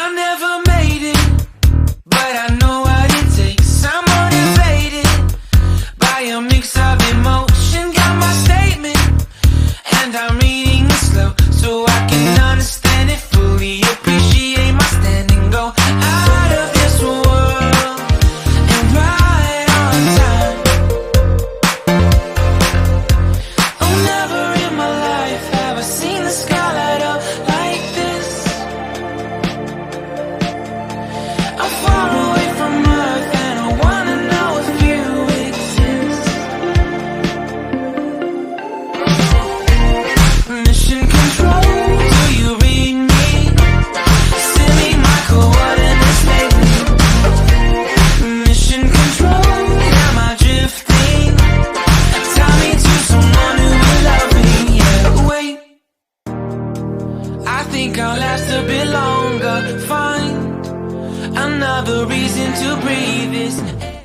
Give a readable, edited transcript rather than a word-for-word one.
I never made it, but I know what it takes. I'm motivated by a mix of emotion. Got my statement, and I'm reading it slow so I can understand it fully. Appreciate my standing, go out of this world and right on time. Oh, never in my life have I seen the sky light up like this. I'm far away from Earth and I wanna know if you exist. Mission control, do you read me? Send me my coordinates lately. Mission control, am I drifting? Tie me to someone who will love me. Yeah, wait, I think I'll last a bit longer. Find another reason to breathe this